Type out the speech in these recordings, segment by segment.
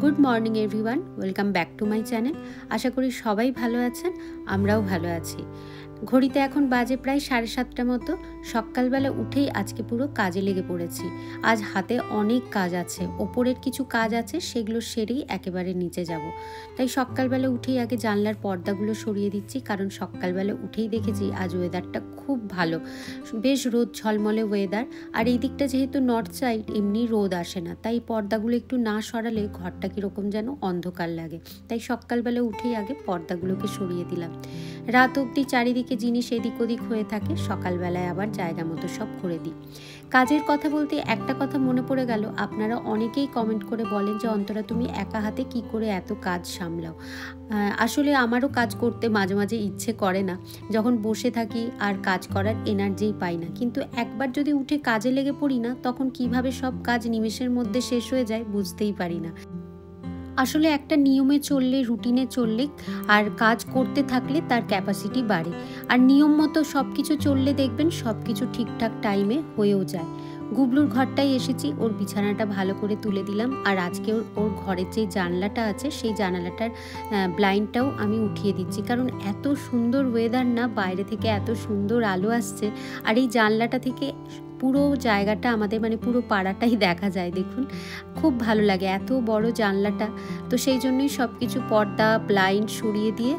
Good morning everyone, welcome back to my channel. আশা করি সবাই ভালো আছেন, আমরাও ভালো আছি। ঘড়িতে এখন বাজে প্রায় 7:30 মতো। সকালবেলা উঠেই আজকে পুরো কাজে লেগে পড়েছি। আজ হাতে অনেক কাজ আছে, ওপরের কিছু কাজ আছে, সেগুলো সেরেই একেবারে নিচে যাব। তাই সকালবেলা উঠেই আগে জানলার পর্দাগুলো সরিয়ে দিচ্ছি, কারণ সকালবেলা উঠেই দেখেছি আজ ওয়েদারটা খুব ভালো, বেশ রোদ ঝলমলে ওয়েদার। আর এই দিকটা যেহেতু নর্থ সাইড, এমনি রোদ আসে না, তাই পর্দাগুলো একটু না সরালে ঘরটা কীরকম যেন অন্ধকার লাগে। তাই সকালবেলা উঠেই আগে পর্দাগুলোকে সরিয়ে দিলাম। রাত অবধি চারিদিকে জিনিস এদিক ওদিক হয়ে থাকে, সকালবেলায় আবার জায়গা মতো সব করে দিই। কাজের কথা বলতে একটা কথা মনে পড়ে গেল, আপনারা অনেকেই কমেন্ট করে বলেন যে অন্তরা তুমি একা হাতে কি করে এত কাজ সামলাও। আসলে আমারও কাজ করতে মাঝে মাঝে ইচ্ছে করে না, যখন বসে থাকি আর কাজ করার এনার্জিই পাই না। কিন্তু একবার যদি উঠে কাজে লেগে পড়ি না, তখন কিভাবে সব কাজ নিমেষের মধ্যে শেষ হয়ে যায় বুঝতেই পারি না। আসলে একটা নিয়মে চললে, রুটিনে চললে আর কাজ করতে থাকলে তার ক্যাপাসিটি বাড়ে। আর নিয়ম মতো সব কিছু চললে দেখবেন সব কিছু ঠিকঠাক টাইমে হয়েও যায়। গুবলুর ঘরটায় এসেছি, ওর বিছানাটা ভালো করে তুলে দিলাম। আর আজকে ওর ঘরের যে জানলাটা আছে, সেই জানালাটার ব্লাইন্ডটাও আমি উঠিয়ে দিচ্ছি, কারণ এত সুন্দর ওয়েদার না, বাইরে থেকে এত সুন্দর আলো আসছে। আর এই জানলাটা থেকে পুরো জায়গাটা আমাদের, মানে পুরো পাড়াটাই দেখা যায়। দেখুন, খুব ভালো লাগে এত বড় জানলাটা। তো সেই জন্যই সব কিছু পর্দা ব্লাইন্ড সরিয়ে দিয়ে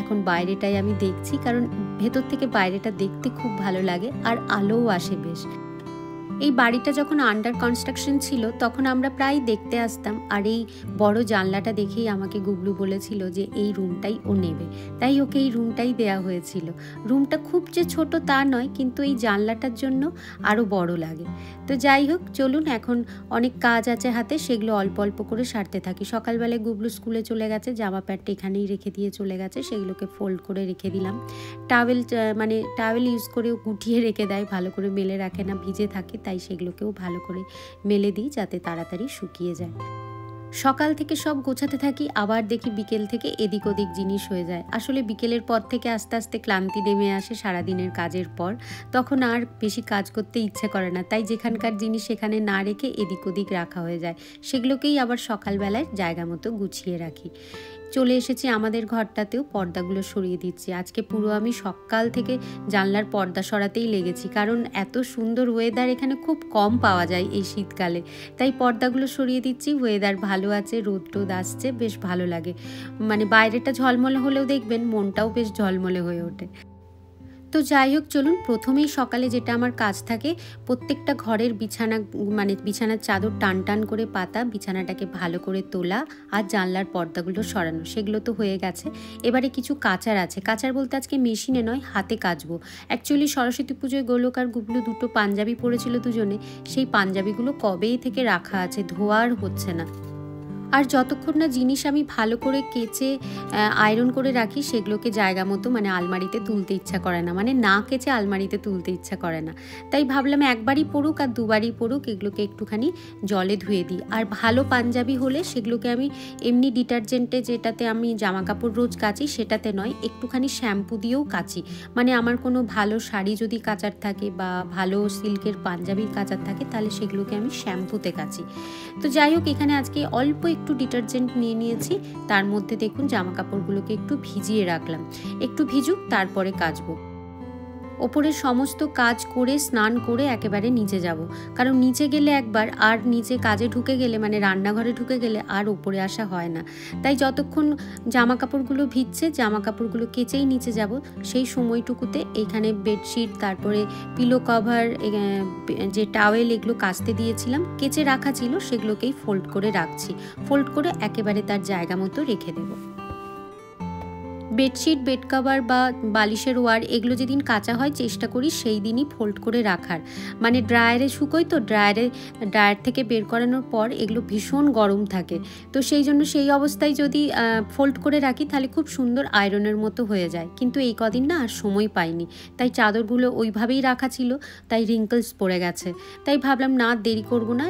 এখন বাইরেটাই আমি দেখছি, কারণ ভেতর থেকে বাইরেটা দেখতে খুব ভালো লাগে আর আলোও আসে বেশ। এই বাড়িটা যখন আন্ডার কনস্ট্রাকশন ছিল, তখন আমরা প্রায় দেখতে আসতাম। আর এই বড় জানলাটা দেখেই আমাকে গুবলু বলেছিল যে এই রুমটাই ও নেবে, তাই ওকে এই রুমটাই দেয়া হয়েছিল। রুমটা খুব যে ছোট তা নয়, কিন্তু এই জানলাটার জন্য আরও বড় লাগে। তো যাই হোক, চলুন, এখন অনেক কাজ আছে হাতে, সেগুলো অল্প অল্প করে সারতে থাকি। সকালবেলায় গুবলু স্কুলে চলে গেছে, জামা প্যান্টটা এখানেই রেখে দিয়ে চলে গেছে, সেগুলোকে ফোল্ড করে রেখে দিলাম। টাওয়েল ইউজ করেও গুটিয়ে রেখে দেয়, ভালো করে মেলে রাখে না, ভিজে থাকে, তাই সেগুলোকেও ভালো করে মেলে দিই যাতে তাড়াতাড়ি শুকিয়ে যায়। সকাল থেকে সব গোছাতে থাকি, আবার দেখি বিকেল থেকে এদিক ওদিক জিনিস হয়ে যায়। আসলে বিকেলের পর থেকে আস্তে আস্তে ক্লান্তি নেমে আসে সারাদিনের কাজের পর, তখন আর বেশি কাজ করতে ইচ্ছে করে না। তাই যেখানকার জিনিস সেখানে না রেখে এদিক ওদিক রাখা হয়ে যায়, সেগুলোকেই আবার সকালবেলায় জায়গা মতো গুছিয়ে রাখি। চলে এসেছি আমাদের ঘরটাতেও, পর্দাগুলো সরিয়ে দিচ্ছি। আজকে পুরো আমি সকাল থেকে জানলার পর্দা সরাতেই লেগেছি, কারণ এত সুন্দর ওয়েদার এখানে খুব কম পাওয়া যায় এই শীতকালে। তাই পর্দাগুলো সরিয়ে দিচ্ছি। ওয়েদার ভালো আছে, রোদ টোদ আসছে, বেশ ভালো লাগে। মানে বাইরেটা ঝলমলে হলেও দেখবেন মনটাও বেশ ঝলমলে হয়ে ওঠে। তো যাই হোক, চলুন, প্রথমেই সকালে যেটা আমার কাজ থাকে, প্রত্যেকটা ঘরের বিছানার চাদর টান টান করে পাতা, বিছানাটাকে ভালো করে তোলা আর জানলার পর্দাগুলো সরানো, সেগুলো তো হয়ে গেছে। এবারে কিছু কাচার আছে। কাচার বলতে আজকে মেশিনে নয়, হাতে কাচবো। অ্যাকচুয়ালি সরস্বতী পুজোয় গোলক আর গুবলু দুটো পাঞ্জাবি পরেছিল দুজনে, সেই পাঞ্জাবিগুলো কবেই থেকে রাখা আছে, ধোয়া আর হচ্ছে না। আর যতক্ষণ না জিনিস আমি ভালো করে কেচে আয়রন করে রাখি, সেগুলোকে জায়গা মতো আলমারিতে তুলতে ইচ্ছা করে না, না কেচে আলমারিতে তুলতে ইচ্ছা করে না। তাই ভাবলাম একবারই পড়ুক আর দুবারই পড়ুক, এগুলোকে একটুখানি জলে ধুয়ে দিই। আর ভালো পাঞ্জাবি হলে সেগুলোকে আমি এমনি ডিটারজেন্টে, যেটাতে আমি জামা কাপড় রোজ কাচি, সেটাতে নয়, একটুখানি শ্যাম্পু দিয়েও কাচি। আমার কোনো ভালো শাড়ি যদি কাচার থাকে বা ভালো সিল্কের পাঞ্জাবির কাচার থাকে, তাহলে সেগুলোকে আমি শ্যাম্পুতে কাচি। তো যাই হোক, এখানে আজকে অল্প একটু ডিটারজেন্ট নিয়ে নিয়েছি, তার মধ্যে দেখুন জামা কাপড়গুলোকে একটু ভিজিয়ে রাখলাম, একটু ভিজুক, তারপরে কাচবো। ওপরের সমস্ত কাজ করে স্নান করে একেবারে নিচে যাব, কারণ নিচে গেলে একবার, আর নিচে কাজে ঢুকে গেলে রান্নাঘরে ঢুকে গেলে আর ওপরে আসা হয় না। তাই যতক্ষণ জামা কাপড়গুলো ভিজছে, জামা কাপড়গুলো কেচেই নিচে যাব। সেই সময়টুকুতে এইখানে বেডশিট, তারপরে পিলো কভার, যে টাওয়েল, এগুলো কাচতে দিয়েছিলাম, কেচে রাখা ছিল, সেগুলোকেই ফোল্ড করে রাখছি। ফোল্ড করে একেবারে তার জায়গা মতো রেখে দেবো। বেডশিট, বেড কভার বা বালিশের ওয়ার, এগুলো যেদিন কাচা হয় চেষ্টা করি সেই দিনই ফোল্ড করে রাখার। ড্রায়ারে শুকোই, তো ড্রায়ার থেকে বের করানোর পর এগুলো ভীষণ গরম থাকে, তো সেই জন্য সেই অবস্থায় যদি ফোল্ড করে রাখি, তাহলে খুব সুন্দর আয়রনের মতো হয়ে যায়। কিন্তু এই কদিন না আর সময় পাইনি, তাই চাদরগুলো ওইভাবেই রাখা ছিল, তাই রিঙ্কলস পড়ে গেছে। তাই ভাবলাম না, দেরি করব না,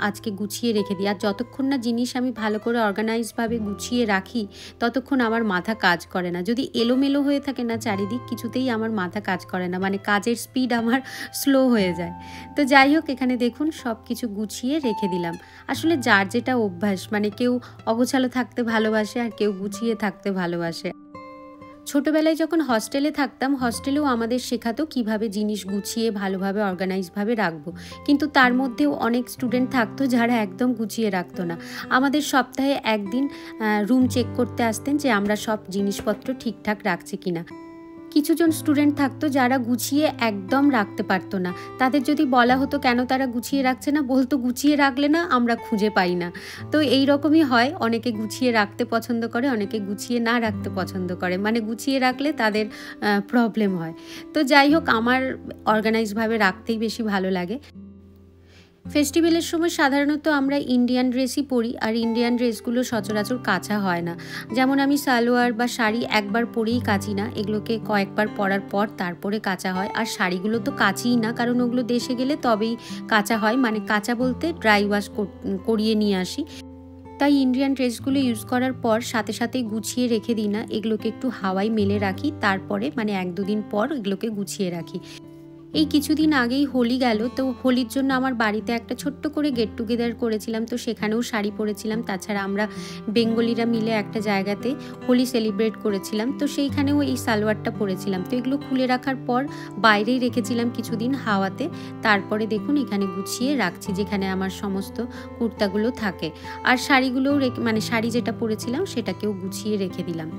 আজকে গুছিয়ে রেখে দিই। আর যতক্ষণ না জিনিস আমি ভালো করে অর্গানাইজভাবে গুছিয়ে রাখি, ততক্ষণ আমার মাথা কাজ করে না। না। যদি এলোমেলো হয়ে থাকে না চারিদিক, কিছুতেই আমার মাথা কাজ করে না, মানে কাজের স্পিড আমার স্লো হয়ে যায়। তো যাই হোক, এখানে দেখুন সব কিছু গুছিয়ে রেখে দিলাম। আসলে যার যেটা অভ্যাস, মানে কেউ অগোছালো থাকতে ভালোবাসে আর কেউ গুছিয়ে থাকতে ভালোবাসে। ছোটোবেলায় যখন হস্টেলে থাকতাম, হস্টেলেও আমাদের শেখাতো কিভাবে জিনিস গুছিয়ে ভালোভাবে অর্গানাইজভাবে রাখবো, কিন্তু তার মধ্যেও অনেক স্টুডেন্ট থাকতো যারা একদম গুছিয়ে রাখতো না। আমাদের সপ্তাহে একদিন রুম চেক করতে আসতেন যে আমরা সব জিনিসপত্র ঠিকঠাক রাখছি কিনা। কিছুজন স্টুডেন্ট থাকতো যারা গুছিয়ে একদম রাখতে পারতো না। তাদের যদি বলা হতো কেন তারা গুছিয়ে রাখছে না, বলতো গুছিয়ে রাখলে না আমরা খুঁজে পাই না। তো এই রকমই হয়, অনেকে গুছিয়ে রাখতে পছন্দ করে, অনেকে গুছিয়ে না রাখতে পছন্দ করে, মানে গুছিয়ে রাখলে তাদের প্রবলেম হয়। তো যাই হোক, আমার অর্গানাইজভাবে রাখতেই বেশি ভালো লাগে। ফেস্টিভ্যালের সময় সাধারণত আমরা ইন্ডিয়ান ড্রেসই পরি, আর ইন্ডিয়ান ড্রেসগুলো সচরাচর কাচা হয় না। যেমন আমি সালোয়ার বা শাড়ি একবার পরেই কাচি না, এগুলোকে কয়েকবার পরার পর তারপরে কাচা হয়। আর শাড়িগুলো তো কাচিই না, কারণ ওগুলো দেশে গেলে তবেই কাচা হয়, মানে কাচা বলতে ড্রাই ওয়াশ করিয়ে নিয়ে আসি। তাই ইন্ডিয়ান ড্রেসগুলো ইউজ করার পর সাথে সাথেই গুছিয়ে রেখে দিই না, এগুলোকে একটু হাওয়ায় মেলে রাখি, তারপরে মানে 1-2 দিন পর এগুলোকে গুছিয়ে রাখি। এই কিছুদিন আগেই হোলি গেল, তো হোলির জন্য আমার বাড়িতে একটা ছোট্ট করে গেট টুগেদার করেছিলাম, তো সেখানেও শাড়ি পরেছিলাম। তাছাড়া আমরা বেঙ্গলিরা মিলে একটা জায়গাতে হোলি সেলিব্রেট করেছিলাম, তো সেইখানেও এই সালোয়ারটা পরেছিলাম। তো এগুলো খুলে রাখার পর বাইরেই রেখেছিলাম কিছুদিন হাওয়াতে, তারপরে দেখুন এখানে গুছিয়ে রাখছি যেখানে আমার সমস্ত কুর্তাগুলো থাকে। আর শাড়িগুলোও মানে শাড়ি যেটা পরেছিলাম সেটাকেও গুছিয়ে রেখে দিলাম।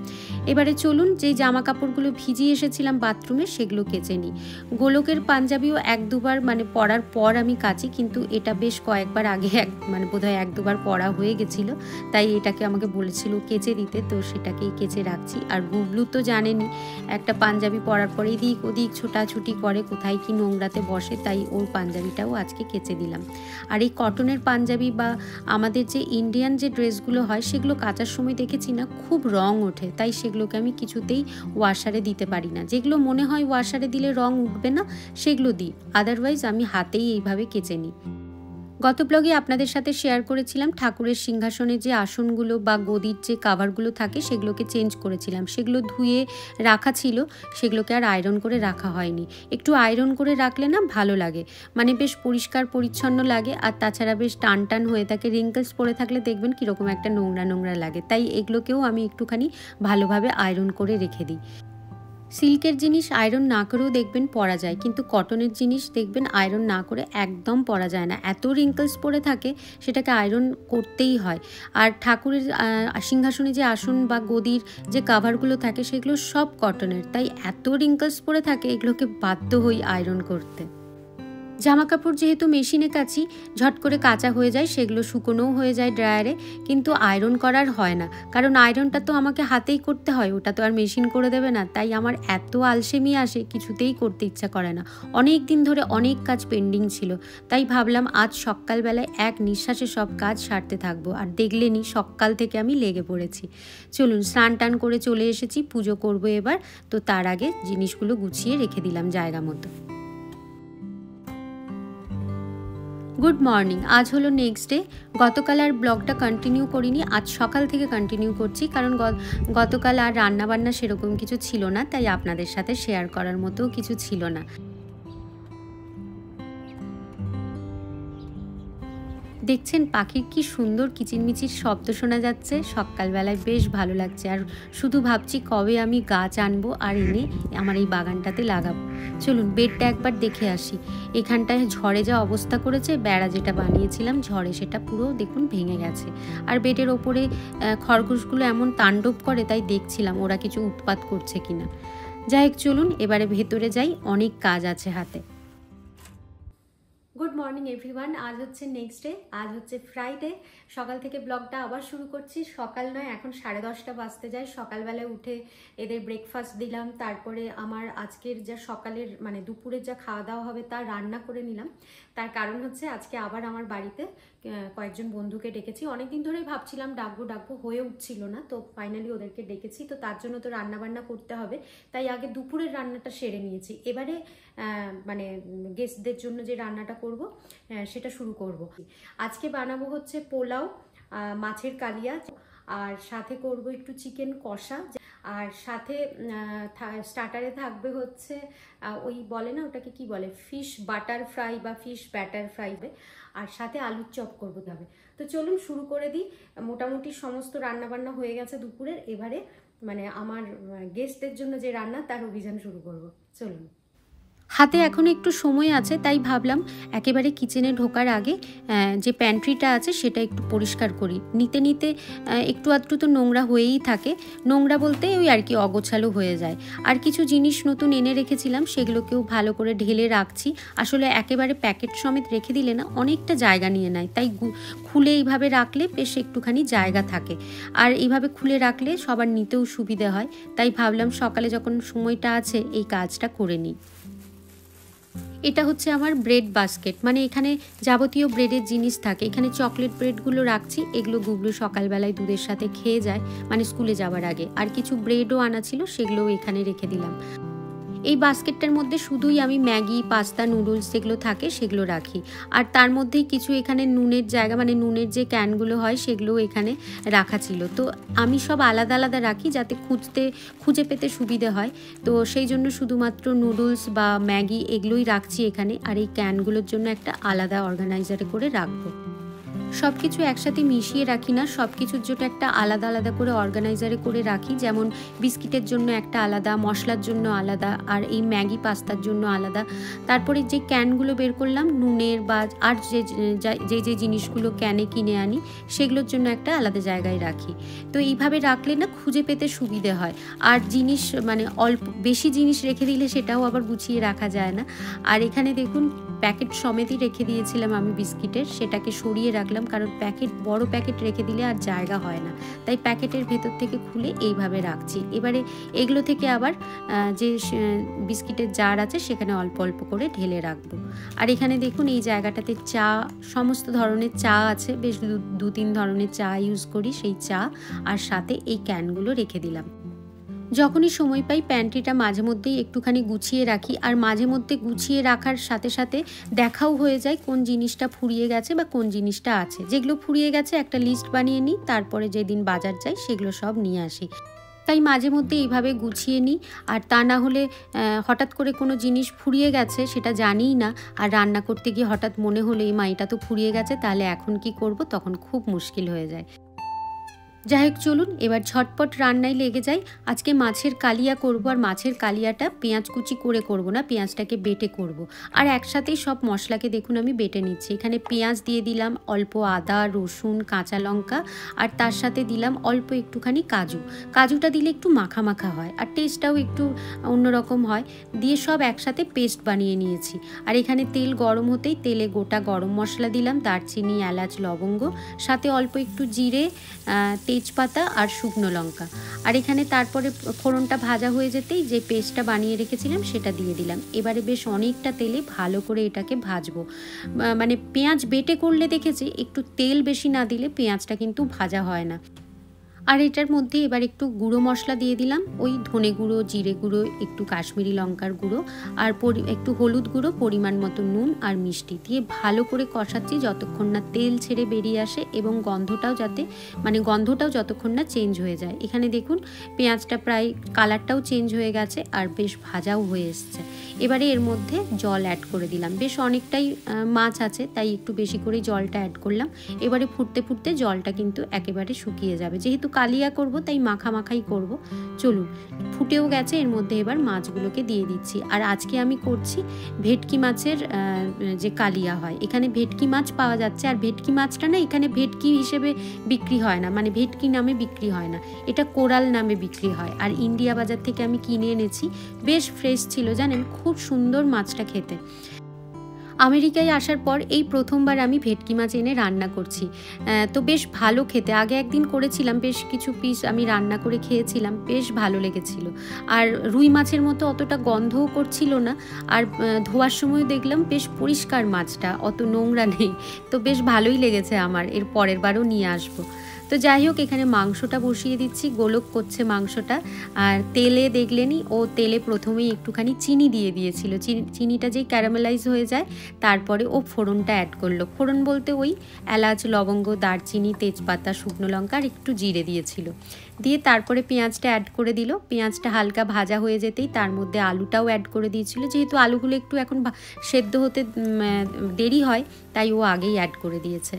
এবারে চলুন, যেই জামা কাপড়গুলো ভিজিয়ে এসেছিলাম বাথরুমে সেগুলো কেচে নিই। গোলকের পাঞ্জাবিও 1-2 বার মানে পরার পর আমি কাচি, কিন্তু এটা বেশ কয়েকবার আগে মানে বোধহয় 1-2 বার পরা হয়ে গেছিলো, তাই এটাকে আমাকে বলেছিল কেচে দিতে, তো সেটাকেই কেচে রাখছি। আর গুবলু তো জানেনই, একটা পাঞ্জাবি পরার পরে এদিক ওদিক ছোটাছুটি করে, কোথায় কি নোংরাতে বসে, তাই ওর পাঞ্জাবিটাও আজকে কেচে দিলাম। আর এই কটনের পাঞ্জাবি বা আমাদের যে ইন্ডিয়ান যে ড্রেসগুলো হয় সেগুলো কাচার সময় দেখেছি না খুব রং ওঠে, তাই সেগুলোকে আমি কিছুতেই ওয়াশারে দিতে পারি না। যেগুলো মনে হয় ওয়াশারে দিলে রং উঠবে না সেগুলো দিই, আদারওয়াইজ আমি হাতেই এইভাবে কেচে নিই। গত ব্লগে আপনাদের সাথে শেয়ার করেছিলাম ঠাকুরের সিংহাসনের যে আসনগুলো বা গদির যে কাভারগুলো থাকে সেগুলোকে চেঞ্জ করেছিলাম, সেগুলো ধুয়ে রাখা ছিল, সেগুলোকে আর আয়রন করে রাখা হয়নি। একটু আয়রন করে রাখলে না ভালো লাগে, মানে বেশ পরিষ্কার পরিচ্ছন্ন লাগে। আর তাছাড়া বেশ টান টান হয়ে থাকে, রিঙ্কেলস পরে থাকলে দেখবেন কীরকম একটা নোংরা নোংরা লাগে, তাই এগুলোকেও আমি একটুখানি ভালোভাবে আয়রন করে রেখে দিই। সিল্কের জিনিস আয়রন না করেও দেখবেন পরা যায়, কিন্তু কটনের জিনিস দেখবেন আয়রন না করে একদম পরা যায় না, এত রিঙ্কলস পড়ে থাকে, সেটাকে আয়রন করতেই হয়। আর ঠাকুরের সিংহাসনে যে আসন বা গদির যে কাভারগুলো থাকে সেগুলো সব কটনের, তাই এত রিঙ্কলস পড়ে থাকে, এগুলোকে বাধ্য হই আয়রন করতে। জামা কাপড় যেহেতু মেশিনে কাচি, ঝট করে কাচা হয়ে যায়, সেগুলো শুকনোও হয়ে যায় ড্রায়ারে, কিন্তু আয়রন করার হয় না, কারণ আয়রনটা তো আমাকে হাতেই করতে হয়, ওটা তো আর মেশিন করে দেবে না। তাই আমার এত আলসেমি আসে, কিছুতেই করতে ইচ্ছা করে না। অনেক দিন ধরে অনেক কাজ পেন্ডিং ছিল, তাই ভাবলাম আজ সকালবেলায় এক নিঃশ্বাসে সব কাজ সারতে থাকবো। আর দেখলেনি সকাল থেকে আমি লেগে পড়েছি। চলুন, স্নান টান করে চলে এসেছি, পুজো করবো এবার, তো তার আগে জিনিসগুলো গুছিয়ে রেখে দিলাম জায়গা মতো। গুড মর্নিং, আজ হলো নেক্সট ডে। গতকাল আর ব্লগটা কন্টিনিউ করিনি, আজ সকাল থেকে কন্টিনিউ করছি, কারণ গতকাল আর রান্নাবান্না সেরকম কিছু ছিল না, তাই আপনাদের সাথে শেয়ার করার মতো কিছু ছিল না। দেখছেন পাখির কি সুন্দর কিচিরমিচির শব্দ শোনা যাচ্ছে, সকালবেলায় বেশ ভালো লাগছে। আর শুধু ভাবছি কবে আমি গাছ আনবো আর এনে আমার এই বাগানটাতে লাগাবো। চলুন বেডটা একবার দেখে আসি। এখানটায় ঝড়ে যা অবস্থা করেছে, বেড়া যেটা বানিয়েছিলাম ঝড়ে সেটা পুরো দেখুন ভেঙে গেছে। আর বেডের ওপরে খরগোশগুলো এমন তাণ্ডব করে, তাই দেখছিলাম ওরা কিছু উৎপাত করছে কিনা। যাই হোক, চলুন এবারে ভেতরে যাই, অনেক কাজ আছে হাতে। গুড মর্নিং এভরিওয়ান, আজ হচ্ছে নেক্সট ডে, আজ হচ্ছে ফ্রাইডে। সকাল থেকে ব্লগটা আবার শুরু করছি। সকাল নয়, এখন 10:30 বাজতে যায়। সকালবেলায় উঠে এদের ব্রেকফাস্ট দিলাম, তারপরে আমার আজকের যা সকালের মানে দুপুরের যা খাওয়া দাওয়া হবে তা রান্না করে নিলাম। তার কারণ হচ্ছে আজকে আবার আমার বাড়িতে কয়েকজন বন্ধুকে ডেকেছি। অনেকদিন ধরেই ভাবছিলাম ডাকবো, হয়ে উঠছিল না, তো ফাইনালি ওদেরকে ডেকেছি। তো তার জন্য তো রান্নাবান্না করতে হবে, তাই আগে দুপুরের রান্নাটা সেরে নিয়েছি। এবারে মানে গেস্টদের জন্য যে রান্নাটা করব সেটা শুরু করব। আজকে বানাবো হচ্ছে পোলাও, মাছের কালিয়া, আর সাথে করব একটু চিকেন কষা, আর সাথে স্টার্টারে থাকবে হচ্ছে ওই বলে না ওটাকে কি বলে, ফিশ বাটার ফ্রাই বা ফিশ ব্যাটার ফ্রাই, আর সাথে আলুর চপ করবো যাবে। তো চলুন শুরু করে দিই। মোটামুটি সমস্ত রান্নাবান্না হয়ে গেছে দুপুরের, এবারে মানে আমার গেস্টদের জন্য যে রান্না তার অভিযান শুরু করব। চলুন। হাতে এখন একটু সময় আছে, তাই ভাবলাম একেবারে কিচেনে ঢোকার আগে যে প্যান্ট্রিটা আছে সেটা একটু পরিষ্কার করি। নিতে নিতে একটু আধটু তো নোংরা হয়েই থাকে, নোংরা বলতে ওই আর কি অগোছালো হয়ে যায়। আর কিছু জিনিস নতুন এনে রেখেছিলাম, সেগুলোকেও ভালো করে ঢেলে রাখছি। আসলে একেবারে প্যাকেট সমেত রেখে দিলে না অনেকটা জায়গা নিয়ে নেয়, তাই খুলে এইভাবে রাখলে বেশ একটুখানি জায়গা থাকে। আর এইভাবে খুলে রাখলে সবার নিতেও সুবিধা হয়, তাই ভাবলাম সকালে যখন সময়টা আছে এই কাজটা করে নিই। এটা হচ্ছে আমার ব্রেড বাস্কেট, মানে এখানে যাবতীয় ব্রেডের জিনিস থাকে। এখানে চকলেট ব্রেডগুলো রাখছি, এগুলো গুগলু সকালবেলায় দুধের সাথে খেয়ে যায়, মানে স্কুলে যাওয়ার আগে। আর কিছু ব্রেডও আনা ছিল, সেগুলোও এখানে রেখে দিলাম। এই বাস্কেটটার মধ্যে শুধুই আমি ম্যাগি, পাস্তা, নুডলস যেগুলো থাকে সেগুলো রাখি। আর তার মধ্যেই কিছু এখানে নুনের জায়গা, মানে নুনের যে ক্যানগুলো হয় সেগুলোও এখানে রাখা ছিল। তো আমি সব আলাদা আলাদা রাখি যাতে খুঁজে পেতে সুবিধে হয়। তো সেই জন্য শুধুমাত্র নুডলস বা ম্যাগি এগুলোই রাখছি এখানে, আর এই ক্যানগুলোর জন্য একটা আলাদা অর্গানাইজারে করে রাখবো। সব কিছু একসাথে মিশিয়ে রাখি না, সব কিছুর জন্য একটা আলাদা আলাদা করে অর্গানাইজারে করে রাখি। যেমন বিস্কিটের জন্য একটা আলাদা, মশলার জন্য আলাদা, আর এই ম্যাগি পাস্তার জন্য আলাদা। তারপরে যে ক্যানগুলো বের করলাম নুনের বা আর যে জিনিসগুলো ক্যানে কিনে আনি সেগুলোর জন্য একটা আলাদা জায়গায় রাখি। তো এইভাবে রাখলে না খুঁজে পেতে সুবিধে হয়। আর জিনিস মানে বেশি জিনিস রেখে দিলে সেটাও আবার গুছিয়ে রাখা যায় না। আর এখানে দেখুন প্যাকেট সমেতই রেখে দিয়েছিলাম আমি বিস্কিটের, সেটাকে সরিয়ে রাখলাম, কারণ বড় প্যাকেট রেখে দিলে আর জায়গা হয় না, তাই প্যাকেটের ভেতর থেকে খুলে এইভাবে রাখছি। এবারে এগুলো থেকে আবার যে বিস্কিটের জার আছে সেখানে অল্প অল্প করে ঢেলে রাখবো। আর এখানে দেখুন এই জায়গাটাতে চা, সমস্ত ধরনের চা আছে, বেশ 2-3 ধরনের চা ইউজ করি, সেই চা আর সাথে এই ক্যানগুলো রেখে দিলাম। যখনই সময় পাই প্যান্ট্রিটা মাঝে মধ্যেই একটুখানি গুছিয়ে রাখি, আর মাঝে মধ্যে গুছিয়ে রাখার সাথে সাথে দেখাও হয়ে যায় কোন জিনিসটা ফুরিয়ে গেছে বা কোন জিনিসটা আছে। যেগুলো ফুরিয়ে গেছে একটা লিস্ট বানিয়ে নিই, তারপরে যেদিন বাজার যাই সেগুলো সব নিয়ে আসি। তাই মাঝে মধ্যে এইভাবে গুছিয়ে নিই। আর তা না হলে হঠাৎ করে কোনো জিনিস ফুরিয়ে গেছে সেটা জানিই না, আর রান্না করতে গিয়ে হঠাৎ মনে হলো এই মা এটা তো ফুরিয়ে গেছে, তাহলে এখন কি করব, তখন খুব মুশকিল হয়ে যায়। যাই হোক চলুন এবার ঝটপট রান্নায় লেগে যাই। আজকে মাছের কালিয়া করব, আর মাছের কালিয়াটা পেঁয়াজ কুচি করে করব না, পেঁয়াজটাকে বেটে করব। আর একসাথেই সব মশলাকে দেখুন আমি বেটে নিচ্ছি। এখানে পেঁয়াজ দিয়ে দিলাম, অল্প আদা, রসুন, কাঁচা লঙ্কা, আর তার সাথে দিলাম অল্প একটুখানি কাজু। কাজুটা দিলে একটু মাখা মাখা হয় আর টেস্টটাও একটু অন্যরকম হয়। দিয়ে সব একসাথে পেস্ট বানিয়ে নিয়েছি। আর এখানে তেল গরম হতেই তেলে গোটা গরম মশলা দিলাম, দারচিনি, এলাচ, লবঙ্গ, সাথে অল্প একটু জিরে, তেজপাতা আর শুকনো লঙ্কা। আর এখানে তারপরে ফোড়নটা ভাজা হয়ে যেতেই যে পেস্টটা বানিয়ে রেখেছিলাম সেটা দিয়ে দিলাম। এবারে বেশ অনেকটা তেলে ভালো করে এটাকে ভাজবো। মানে পেঁয়াজ বেটে করলে দেখেছি একটু তেল বেশি না দিলে পেঁয়াজটা কিন্তু ভাজা হয় না। আর এটার মধ্যে এবার একটু গুঁড়ো মশলা দিয়ে দিলাম, ওই ধনে গুঁড়ো, জিরে গুঁড়ো, একটু কাশ্মীরি লঙ্কার গুঁড়ো, আর একটু হলুদ গুঁড়ো, পরিমাণ মতো নুন আর মিষ্টি দিয়ে ভালো করে কষাচ্ছি যতক্ষণ না তেল ছেড়ে বেরিয়ে আসে, এবং গন্ধটাও যতক্ষণ না চেঞ্জ হয়ে যায়। এখানে দেখুন পেঁয়াজটা প্রায় কালারটাও চেঞ্জ হয়ে গেছে আর বেশ ভাজাও হয়ে এসছে। এবারে এর মধ্যে জল অ্যাড করে দিলাম, বেশ অনেকটাই মাছ আছে তাই একটু বেশি করে জলটা অ্যাড করলাম। এবারে ফুটতে ফুটতে জলটা কিন্তু একেবারে শুকিয়ে যাবে, যেহেতু কালিয়া করব তাই মাখাই করব। চলুন ফুটেও গেছে, এর মধ্যে এবার মাছগুলোকে দিয়ে দিচ্ছি। আর আজকে আমি করছি ভেটকি মাছের যে কালিয়া হয়। এখানে ভেটকি মাছ পাওয়া যাচ্ছে, আর ভেটকি মাছটা না এখানে ভেটকি হিসেবে বিক্রি হয় না, মানে ভেটকি নামে বিক্রি হয় না, এটা কোরাল নামে বিক্রি হয়। আর ইন্ডিয়া বাজার থেকে আমি কিনে এনেছি, বেশ ফ্রেশ ছিল জানেন, খুব সুন্দর মাছটা খেতে। আমেরিকায় আসার পর এই প্রথমবার আমি ভেটকি মাছ এনে রান্না করছি, তো বেশ ভালো খেতে। আগে একদিন করেছিলাম, বেশ কিছু পিস আমি রান্না করে খেয়েছিলাম, বেশ ভালো লেগেছিল। আর রুই মাছের মতো অতটা গন্ধও করছিল না, আর ধোয়ার সময় দেখলাম বেশ পরিষ্কার মাছটা, অত নোংরা নেই, তো বেশ ভালোই লেগেছে আমার। এর পরের বারও নিয়ে আসবো। তো যাই হোক এখানে মাংসটা বসিয়ে দিচ্ছি, গোলক করছে মাংসটা। আর তেলে দেখলেনি, ও তেলে প্রথমেই একটুখানি চিনি দিয়ে দিয়েছিল, চিনিটা যেই ক্যারামেলাইজ হয়ে যায় তারপরে ও ফোড়নটা অ্যাড করলো। ফোড়ন বলতে ওই এলাচ, লবঙ্গ, দারচিনি, তেজপাতা, শুকনো লঙ্কা আর একটু জিরে দিয়েছিল। দিয়ে তারপরে পেঁয়াজটা অ্যাড করে দিল। পেঁয়াজটা হালকা ভাজা হয়ে যেতেই তার মধ্যে আলুটাও অ্যাড করে দিয়েছিল, যেহেতু আলুগুলো একটু এখন সেদ্ধ হতে দেরি হয় তাই ও আগেই অ্যাড করে দিয়েছে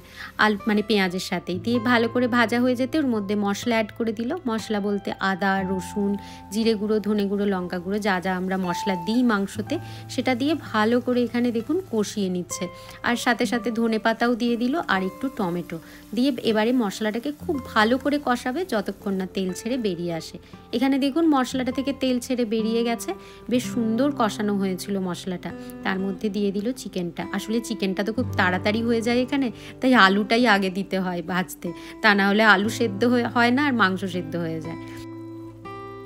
আলু মানে পেঁয়াজের সাথেই। দিয়ে ভালো করে ভাজা হয়ে যেতে ওর মধ্যে মশলা অ্যাড করে দিল। মশলা বলতে আদা, রসুন, জিরে গুঁড়ো, ধনে গুঁড়ো, লঙ্কা গুঁড়ো, যা যা আমরা মশলা দিই মাংসতে সেটা দিয়ে ভালো করে এখানে দেখুন কষিয়ে নিচ্ছে। আর সাথে সাথে ধনে পাতাও দিয়ে দিল আর একটু টমেটো দিয়ে এবারে মশলাটাকে খুব ভালো করে কষাবে যতক্ষণ না তেল ছেড়ে বেরিয়ে আসে। এখানে দেখুন মশলাটা থেকে তেল ছেড়ে বেরিয়ে গেছে, বেশ সুন্দর কষানো হয়েছিল মশলাটা। তার মধ্যে দিয়ে দিল চিকেনটা। আসলে চিকেনটা তো খুব তাড়াতাড়ি হয়ে যায় এখানে, তাই আলুটাই আগে দিতে হয় ভাজতে, তা না হলে আলু সেদ্ধ হয় না আর মাংস সেদ্ধ হয়ে যায়।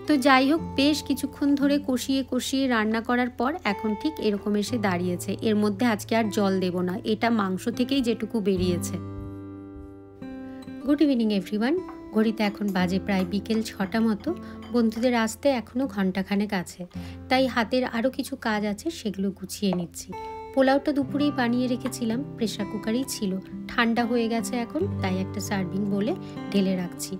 তো যাই হোক, বেশ কিছুক্ষণ ধরে কষিয়ে কষিয়ে রান্না করার পর এখন ঠিক এরকম এসে দাঁড়িয়েছে। এর মধ্যে আজকে আর জল দেব না, এটা মাংস থেকেই যেটুকু বেরিয়েছে। Good evening everyone. ঘড়িতে এখন বাজে প্রায় বিকেল 6টা মতো। বন্ধুদের আসতে এখনও ঘন্টাখানেক আছে, তাই হাতের আরও কিছু কাজ আছে, সেগুলো গুছিয়ে নিচ্ছি। পোলাওটা দুপুরেই বানিয়ে রেখেছিলাম, প্রেশার কুকারেই ছিল। ঠান্ডা হয়ে গেছে এখন, তাই একটা সার্ভিং বলে ঢেলে রাখছি।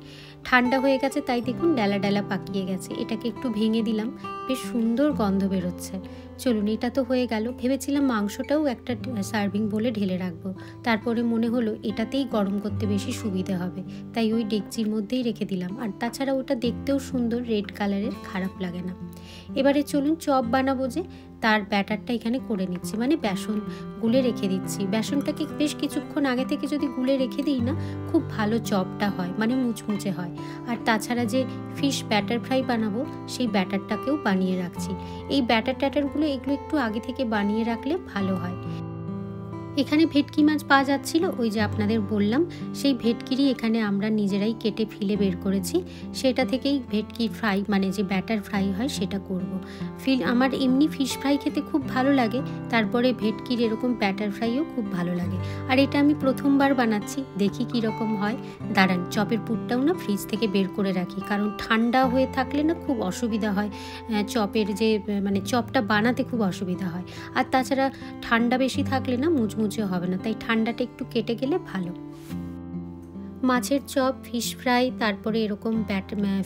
ঠান্ডা হয়ে গেছে তাই দেখুন ডালা ডালা পাকিয়ে গেছে। এটাকে একটু ভেঙে দিলাম, বেশ সুন্দর গন্ধ বেরোচ্ছে। চলুন, এটা তো হয়ে গেল। ভেবেছিলাম মাংসটাও একটা সার্ভিং বলে ঢেলে রাখবো, তারপরে মনে হলো এটাতেই গরম করতে বেশি সুবিধা হবে, তাই ওই ডেকচির মধ্যেই রেখে দিলাম। আর তাছাড়া ওটা দেখতেও সুন্দর, রেড কালারের, খারাপ লাগে না। এবারে চলুন চপ বানাবো, যে তার ব্যাটারটা এখানে করে নিচ্ছি, মানে বেসন গুলে রেখে দিচ্ছি। বেসনটাকে বেশ কিছুক্ষণ আগে থেকে যদি গুলে রেখে দিই না, খুব ভালো চপটা হয়, মানে মুচমুচে হয়। আর তাছাড়া যে ফিশ ব্যাটার ফ্রাই বানাবো, সেই ব্যাটারটাকেও বানিয়ে রাখছি। এই ব্যাটারগুলো এগুলো একটু আগে থেকে বানিয়ে রাখলে ভালো হয়। এখানে ভেটকি মাছ পাওয়া যাচ্ছিল, ওই যে আপনাদের বললাম, সেই ভেটকিরই এখানে আমরা নিজেরাই কেটে ফিলে বের করেছি। সেটা থেকেই ভেটকি ফ্রাই, মানে যে ব্যাটার ফ্রাই হয় সেটা করব। আমার এমনি ফিশ ফ্রাই খেতে খুব ভালো লাগে, তারপরে ভেটকির এরকম ব্যাটার ফ্রাইও খুব ভালো লাগে। আর এটা আমি প্রথমবার বানাচ্ছি, দেখি কীরকম হয়। দাঁড়ান, চপের পুরটাও না ফ্রিজ থেকে বের করে রাখি, কারণ ঠান্ডা হয়ে থাকলে না খুব অসুবিধা হয়, চপের যে মানে চপটা বানাতে খুব অসুবিধা হয়। আর তাছাড়া ঠান্ডা বেশি থাকলে না মুচমুচে হবে না, তাই ঠান্ডাটা একটু কেটে গেলে ভালো। মাছের চপ, ফিশ ফ্রাই, তারপরে এরকম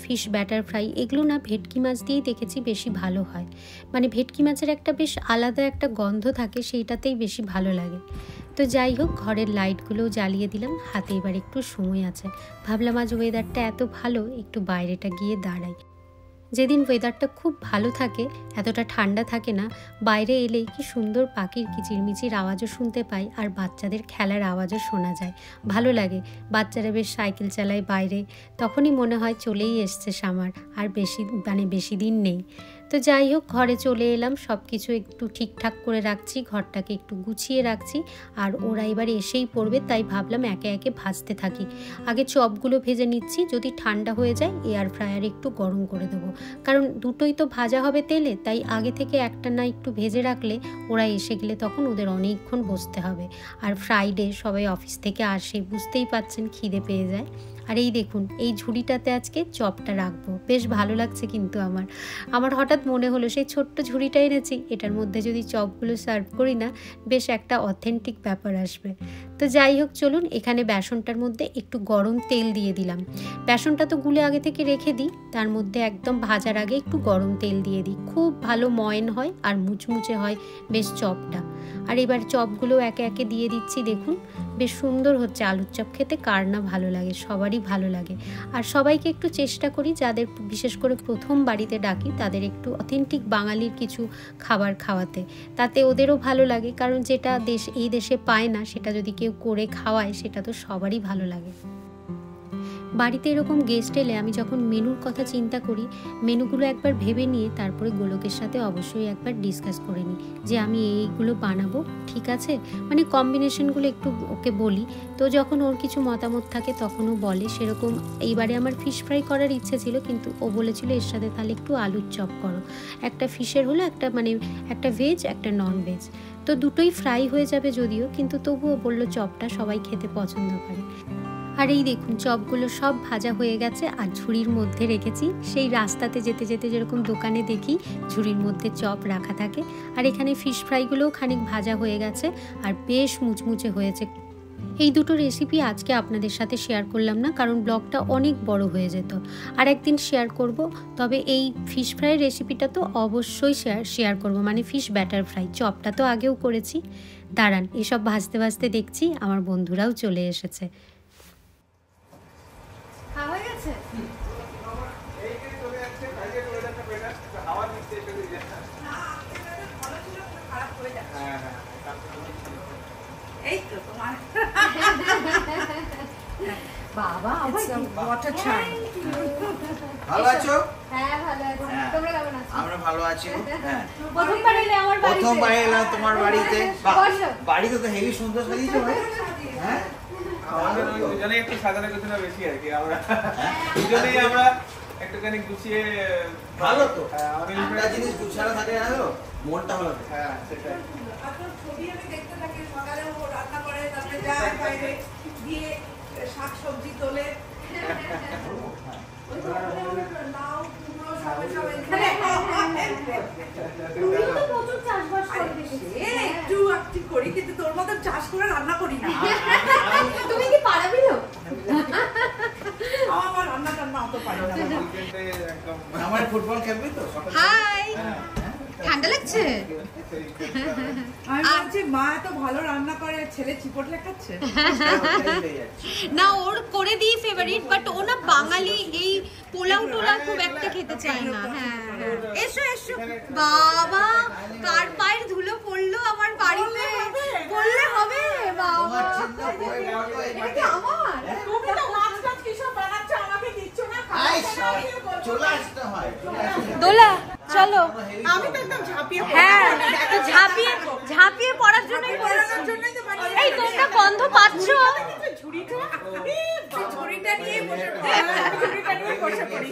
ফিশ ব্যাটার ফ্রাই, এগুলো না ভেটকি মাছ দিয়েই দেখেছি বেশি ভালো হয়। মানে ভেটকি মাছের একটা বেশ আলাদা একটা গন্ধ থাকে, সেইটাতেই বেশি ভালো লাগে। তো যাই হোক, ঘরের লাইটগুলোও জ্বালিয়ে দিলাম। হাতে এবার একটু সময় আছে, ভাবলাম আজ ওয়েদারটা এত ভালো, একটু বাইরেটা গিয়ে দাঁড়াই। যেদিন ওয়েদারটা খুব ভালো থাকে, এতটা ঠান্ডা থাকে না, বাইরে এলেই কি সুন্দর পাখির কিচিরমিচির আওয়াজও শুনতে পাই, আর বাচ্চাদের খেলার আওয়াজও শোনা যায়, ভালো লাগে। বাচ্চারা বেশ সাইকেল চালায় বাইরে, তখনই মনে হয় চলেই এসছে সামার, আর বেশি দিন নেই। তো যাই হোক, ঘরে চলে এলাম, সব কিছু একটু ঠিকঠাক করে রাখছি, ঘরটাকে একটু গুছিয়ে রাখছি। আর ওরা এবার এসেই পড়বে, তাই ভাবলাম একে একে ভাজতে থাকি। আগে চপগুলো ভেজে নিচ্ছি, যদি ঠান্ডা হয়ে যায় এয়ার ফ্রায়ারে একটু গরম করে দেবো, কারণ দুটোই তো ভাজা হবে তেলে, তাই আগে থেকে একটা না একটু ভেজে রাখলে ওরা এসে গেলে তখন ওদের অনেকক্ষণ বসতে হবে। আর ফ্রাইডে সবাই অফিস থেকে আসে, বুঝতেই পাচ্ছেন, খিদে পেয়ে যায়। আর এই দেখুন, এই ঝুড়িটাতে আজকে চপটা রাখবো, বেশ ভালো লাগছে। কিন্তু আমার হঠাৎ মনে হলো সেই ছোট্ট ঝুড়িটা এনেছি, এটার মধ্যে যদি চপগুলো সার্ভ করি না, বেশ একটা অথেন্টিক ব্যাপার আসবে। তো যাই হোক, চলুন, এখানে বেসনটার মধ্যে একটু গরম তেল দিয়ে দিলাম। বেসনটা তো গুলে আগে থেকে রেখে দিই, তার মধ্যে একদম ভাজার আগে একটু গরম তেল দিয়ে দিই, খুব ভালো ময়ন হয় আর মুচমুচে হয় বেশ চপটা। আর এবার চপগুলো একে একে দিয়ে দিচ্ছি। দেখুন, বেশ সুন্দর হচ্ছে। আলুর চপ খেতে কার না ভালো লাগে, সবারই ভালো লাগে। আর সবাইকে একটু চেষ্টা করি, যাদের বিশেষ করে প্রথম বাড়িতে ডাকি, তাদের একটু অথেন্টিক বাঙালির কিছু খাবার খাওয়াতে, তাতে ওদেরও ভালো লাগে। কারণ যেটা এই দেশে পায় না, সেটা যদি কেউ করে খাওয়ায়, সেটা তো সবারই ভালো লাগে। বাড়িতে এরকম গেস্ট এলে আমি যখন মেনুর কথা চিন্তা করি, মেনুগুলো একবার ভেবে নিয়ে তারপরে গোলকের সাথে অবশ্যই একবার ডিসকাস করে নিই যে আমি এইগুলো বানাবো, ঠিক আছে, মানে কম্বিনেশনগুলো একটু ওকে বলি। তো যখন ওর কিছু মতামত থাকে তখনও বলে। সেরকম এইবারে আমার ফিশ ফ্রাই করার ইচ্ছে ছিল, কিন্তু ও বলেছিল এর সাথে তাহলে একটু আলুর চপ করো। একটা ফিশের হলো, একটা ভেজ, একটা নন ভেজ, তো দুটোই ফ্রাই হয়ে যাবে যদিও, কিন্তু তবুও বললো চপটা সবাই খেতে পছন্দ করে। আর এই দেখুন, চপগুলো সব ভাজা হয়ে গেছে আর ঝুড়ির মধ্যে রেখেছি। সেই রাস্তাতে যেতে যেতে যেরকম দোকানে দেখি ঝুড়ির মধ্যে চপ রাখা থাকে। আর এখানে ফিশ ফ্রাইগুলোও খানিক ভাজা হয়ে গেছে আর বেশ মুচমুচে হয়েছে। এই দুটো রেসিপি আজকে আপনাদের সাথে শেয়ার করলাম না, কারণ ব্লগটা অনেক বড় হয়ে যেত। আর একদিন শেয়ার করব। তবে এই ফিশ ফ্রাই রেসিপিটা তো অবশ্যই শেয়ার করব, মানে ফিশ ব্যাটার ফ্রাই। চপটা তো আগেও করেছি। দাঁড়ান, এসব ভাজতে ভাজতে দেখছি আমার বন্ধুরাও চলে এসেছে। বাবা ভালো আছো? হ্যাঁ ভালো আছি। তোমরা কেমন আছো? আমরা ভালো আছি। হ্যাঁ, প্রথমবার এলে আমার বাড়িতে। প্রথমবার এলাম তোমার বাড়িতে। বসো। বাড়িতে তো হেভি সুন্দর সাজিয়েছো ভাই। হ্যাঁ, আমাদের দুজনেই একটু সাজানো গোছানো বেশি আর কি। আমরা দুজনেই আমরা একটুখানি গুছিয়ে ভালো তো। আমাদের একটা জিনিস গুছানো থাকে না তো মনটা ভালো থাকে। হ্যাঁ সেটাই। ছবি আমি দেখতে থাকি, সকালে ও রান্না করে, তারপরে যায় বাইরে গিয়ে শাক সবজি তোলে। লাউ কুমড়ো সবাই এখানে তুমি তো প্রচুর চাষবাস করে দেখেছি। একটু একটু করি, কিন্তু তোর মতো চাষ করে রান্না করি না। তুমি কি পারাবি না? আমার রান্না টান্না অত পারি না। উইকেন্ডে একদম আমার ফুটবল খেলবি তো? হাই, ঠান্ডা লাগছে? আমি বলছি মা এত ভালো রান্না করে, ছেলে চিপটলে খাচ্ছে। না, ওর করে দিই ফেভারিট, বাট ও না বাঙালি এই পোলাও টোলা খুব একটা খেতে চায় না। হ্যাঁ এসো এসো। বাবা, কার পায়ের ধুলো পড়লো আমার বাড়িতে? বললে হবে বাবা। এটা আমার। তুমি তো মাছ টাছ কিসব বানাচ্ছ, আমাকে দিচ্ছ না। চলে আসতে হয়। দোলা চলো। আমি তো একদম ঝাঁপিয়ে হ্যাঁ, তো ঝাঁপিয়ে পড়ার জন্যই পড়ানোর জন্যই তো বানিয়েছি। এই তোমরা গন্ধ পাচ্ছ? ঝুড়িটা নিয়ে বসে পড়ি।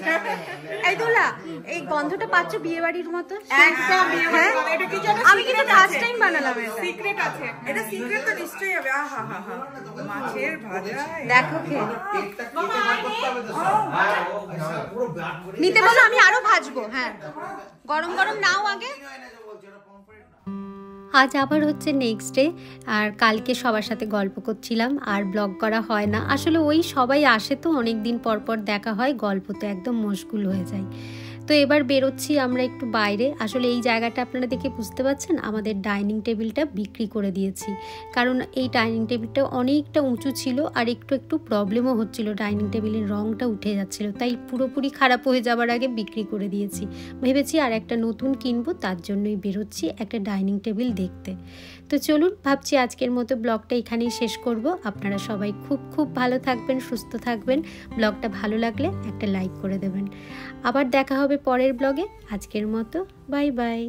এই দোলা, এই গন্ধটা পাচ্ছ বিয়ে বাড়ির মতো? একদম বিয়ে বাড়ির মতো। এটা কি যেন আমি কিন্তু ফার্স্ট টাইম বানালাম এটা। সিক্রেট আছে, এটা সিক্রেট তো নিশ্চয়ই হবে। আহা হা হা, মাছের ভাজা। দেখো খেয়ে পেটটা কেটে বার করতে হবে তো সব। পুরো ব্লাড করে নিতে বলো, আমি আরো ভাজবো। হ্যাঁ, গরম গরম নাও আগে। আজ আবার হচ্ছে নেক্সট ডে, আর কালকে সবার সাথে গল্প করছিলাম, আর ব্লগ করা হয় না আসলে। ওই সবাই আসে তো, অনেক দিন পর পর দেখা হয়, গল্প তো একদম মশগুল হয়ে যায়। তো এবার বেরোচ্ছি আমরা একটু বাইরে। আসলে এই জায়গাটা আপনারা দেখে বুঝতে পারছেন, আমাদের ডাইনিং টেবিলটা বিক্রি করে দিয়েছি, কারণ এই ডাইনিং টেবিলটা অনেকটা উঁচু ছিল, আর একটু প্রবলেমও হচ্ছিল, ডাইনিং টেবিলের রঙটা উঠে যাচ্ছিল, তাই পুরোপুরি খারাপ হয়ে যাবার আগে বিক্রি করে দিয়েছি। ভেবেছি আর একটা নতুন কিনবো, তার জন্যই বেরোচ্ছি একটা ডাইনিং টেবিল দেখতে। তো চলুন, ভাবছি আজকের মতো ব্লগটা এখানেই শেষ করব। আপনারা সবাই খুব খুব ভালো থাকবেন, সুস্থ থাকবেন। ব্লগটা ভালো লাগলে একটা লাইক করে দেবেন। আবার দেখা হবে পরের ব্লগে। আজকের মতো বাই বাই।